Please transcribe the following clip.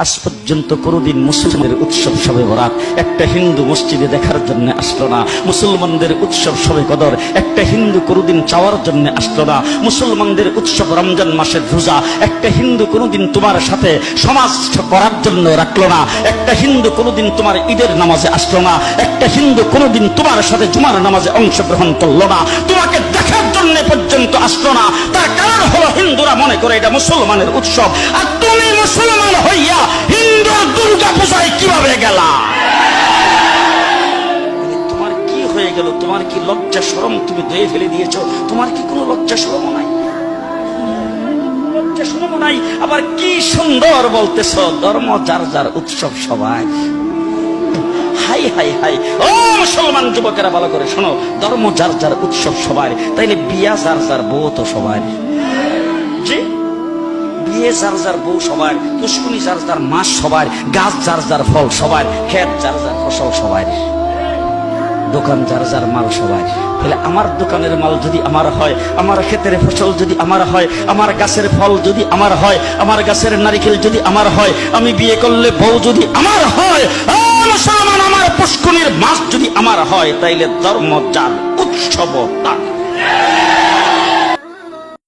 আজ পর্যন্ত কোনোদিন মুসলমানদের উৎসব শবে বরাত একটা হিন্দু মসজিদে দেখার জন্য আসলো না। মুসলমানদের উৎসব শবে কদর একটা হিন্দু কোনোদিন চাওয়ার জন্য আসলো না। মুসলমানদের উৎসব রমজান মাসের রোজা একটা হিন্দু কোনোদিন তোমার সাথে সমাজ করার জন্য রাখলো না। একটা হিন্দু কোনোদিন তোমার ঈদের নামাজে আসলো না। একটা হিন্দু কোনোদিন তোমার সাথে জুমার নামাজে অংশগ্রহণ করলো না। তোমাকে দেখার জন্য পর্যন্ত আসলো না। তার কারণ হলো হিন্দুরা মনে করে এটা মুসলমানের উৎসব, আর তুমি মুসলমান হইয়া হিন্দুর দুর্গা পূজায় কিভাবে গেলা? তোমার কি হয়ে গেল? তোমার কি লজ্জা শরম তুমি ধুয়ে ফেলে দিয়েছো? তোমার কি কোনো লজ্জা শরম নাই? লজ্জা শরম নাই। আবার কি সুন্দর বলতেছ, ধর্ম যার যার উৎসব সবাই। হাই হাই হাই, ও মুসলমান যুবকেরা ভালো করে শোনো, ধর্ম যার যার উৎসব সবাই, তাইলে বিয়া যার যার বউ তো সবাই। জি, বিয়ে যার যার বউ সবার, পুষ্কুনি যার যার মাস সবার, গাছ যার যার ফল সবার, ক্ষেত যার যার ফসল সবার, দোকান যার যার মাল সবার। তাহলে আমার দোকানের মাল যদি আমার হয়, আমার ক্ষেতের ফসল যদি আমার হয়, আমার গাছের ফল যদি আমার হয়, আমার গাছের নারিকেল যদি আমার হয়, আমি বিয়ে করলে বউ যদি আমার হয়, মুসলমান আমার পুষ্কুনির মাছ যদি আমার হয়, তাইলে ধর্ম যার উৎসব তার।